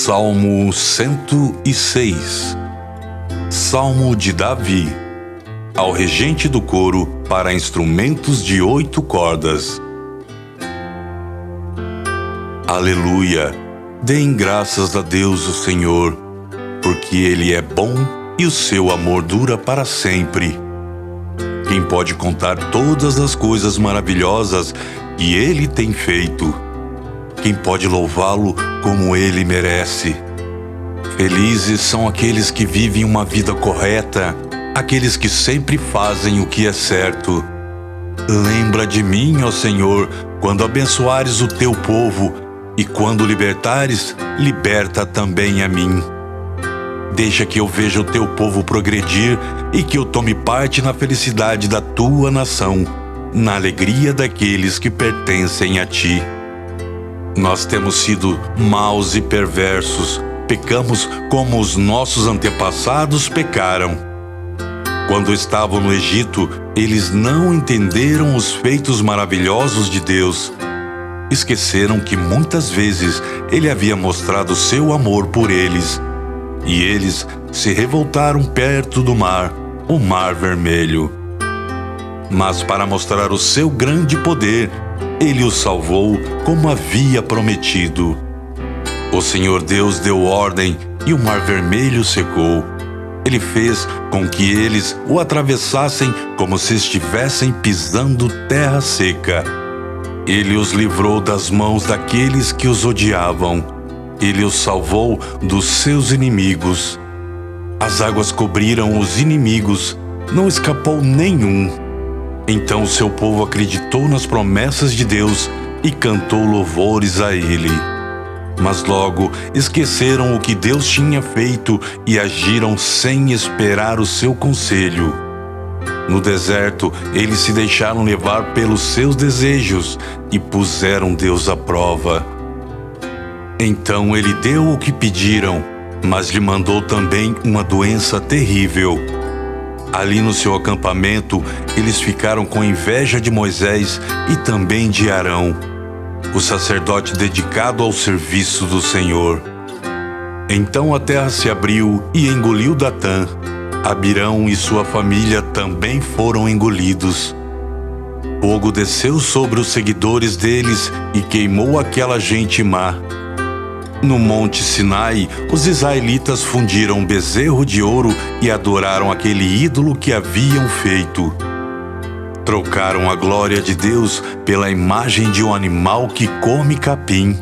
Salmo 106. Salmo de Davi, ao regente do coro para instrumentos de 8 cordas. Aleluia! Deem graças a Deus o Senhor, porque Ele é bom e o seu amor dura para sempre. Quem pode contar todas as coisas maravilhosas que Ele tem feito? Quem pode louvá-lo como Ele merece? Felizes são aqueles que vivem uma vida correta, aqueles que sempre fazem o que é certo. Lembra de mim, ó Senhor, quando abençoares o teu povo, e quando libertares, liberta também a mim. Deixa que eu veja o teu povo progredir e que eu tome parte na felicidade da tua nação, na alegria daqueles que pertencem a ti. Nós temos sido maus e perversos, pecamos como os nossos antepassados pecaram. Quando estavam no Egito, eles não entenderam os feitos maravilhosos de Deus. Esqueceram que muitas vezes Ele havia mostrado seu amor por eles, e eles se revoltaram perto do mar, o Mar Vermelho. Mas para mostrar o seu grande poder, Ele os salvou como havia prometido. O Senhor Deus deu ordem e o Mar Vermelho secou. Ele fez com que eles o atravessassem como se estivessem pisando terra seca. Ele os livrou das mãos daqueles que os odiavam. Ele os salvou dos seus inimigos. As águas cobriram os inimigos, não escapou nenhum. Então o seu povo acreditou nas promessas de Deus e cantou louvores a Ele. Mas logo esqueceram o que Deus tinha feito e agiram sem esperar o seu conselho. No deserto, eles se deixaram levar pelos seus desejos e puseram Deus à prova. Então Ele deu o que pediram, mas lhe mandou também uma doença terrível. Ali no seu acampamento, eles ficaram com inveja de Moisés e também de Arão, o sacerdote dedicado ao serviço do Senhor. Então a terra se abriu e engoliu Datã. Abirão e sua família também foram engolidos. Fogo desceu sobre os seguidores deles e queimou aquela gente má. No monte Sinai, os israelitas fundiram um bezerro de ouro e adoraram aquele ídolo que haviam feito. Trocaram a glória de Deus pela imagem de um animal que come capim.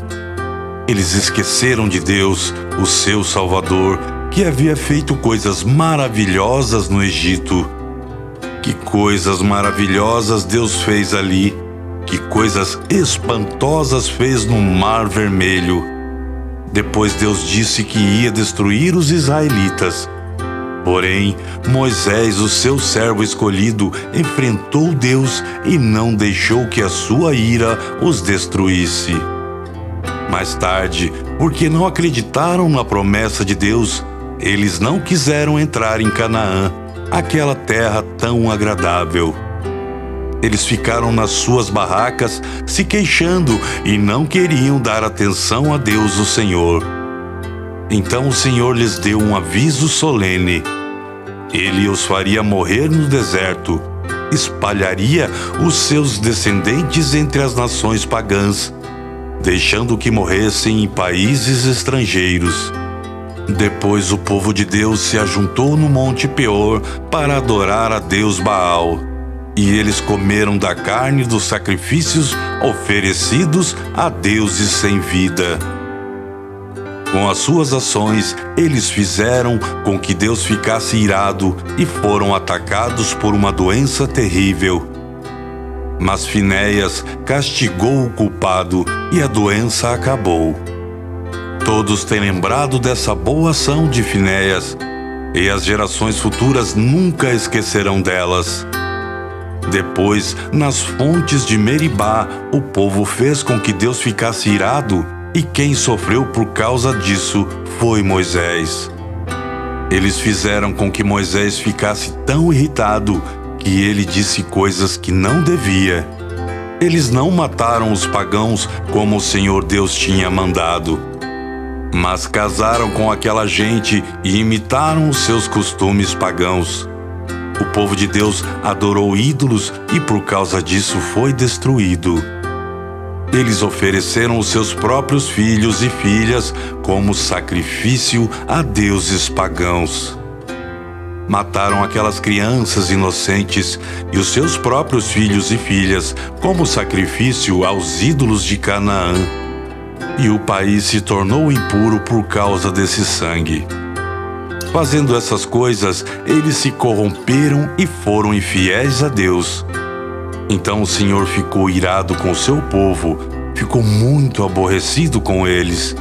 Eles esqueceram de Deus, o seu Salvador, que havia feito coisas maravilhosas no Egito. Que coisas maravilhosas Deus fez ali! Que coisas espantosas fez no Mar Vermelho! Depois Deus disse que ia destruir os israelitas. Porém, Moisés, o seu servo escolhido, enfrentou Deus e não deixou que a sua ira os destruísse. Mais tarde, porque não acreditaram na promessa de Deus, eles não quiseram entrar em Canaã, aquela terra tão agradável. Eles ficaram nas suas barracas se queixando e não queriam dar atenção a Deus, o Senhor. Então o Senhor lhes deu um aviso solene. Ele os faria morrer no deserto, espalharia os seus descendentes entre as nações pagãs, deixando que morressem em países estrangeiros. Depois o povo de Deus se ajuntou no Monte Peor para adorar a Deus Baal. E eles comeram da carne dos sacrifícios oferecidos a deuses sem vida. Com as suas ações, eles fizeram com que Deus ficasse irado e foram atacados por uma doença terrível. Mas Finéias castigou o culpado e a doença acabou. Todos têm lembrado dessa boa ação de Finéias, e as gerações futuras nunca esquecerão delas. Depois, nas fontes de Meribá, o povo fez com que Deus ficasse irado, e quem sofreu por causa disso foi Moisés. Eles fizeram com que Moisés ficasse tão irritado que ele disse coisas que não devia. Eles não mataram os pagãos como o Senhor Deus tinha mandado. Mas casaram com aquela gente e imitaram os seus costumes pagãos. O povo de Deus adorou ídolos e por causa disso foi destruído. Eles ofereceram os seus próprios filhos e filhas como sacrifício a deuses pagãos. Mataram aquelas crianças inocentes e os seus próprios filhos e filhas como sacrifício aos ídolos de Canaã. E o país se tornou impuro por causa desse sangue. Fazendo essas coisas, eles se corromperam e foram infiéis a Deus. Então o Senhor ficou irado com o seu povo, ficou muito aborrecido com eles.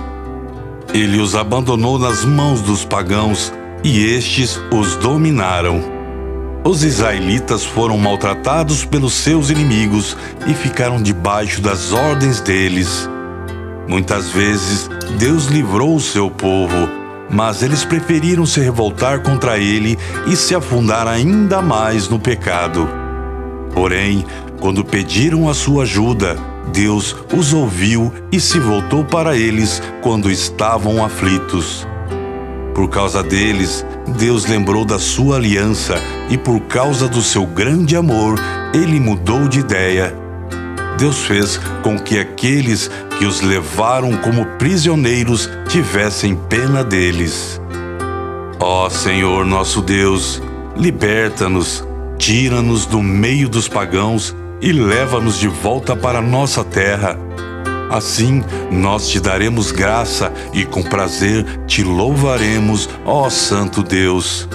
Ele os abandonou nas mãos dos pagãos e estes os dominaram. Os israelitas foram maltratados pelos seus inimigos e ficaram debaixo das ordens deles. Muitas vezes Deus livrou o seu povo, mas eles preferiram se revoltar contra ele e se afundar ainda mais no pecado. Porém, quando pediram a sua ajuda, Deus os ouviu e se voltou para eles quando estavam aflitos. Por causa deles, Deus lembrou da sua aliança e por causa do seu grande amor, ele mudou de ideia. Deus fez com que aqueles que os levaram como prisioneiros tivessem pena deles. Ó Senhor nosso Deus, liberta-nos, tira-nos do meio dos pagãos e leva-nos de volta para nossa terra. Assim, nós te daremos graça e com prazer te louvaremos, ó Santo Deus.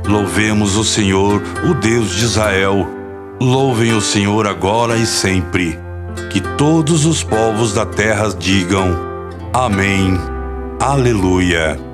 Louvemos o Senhor, o Deus de Israel. Louvem o Senhor agora e sempre. Que todos os povos da terra digam: Amém. Aleluia.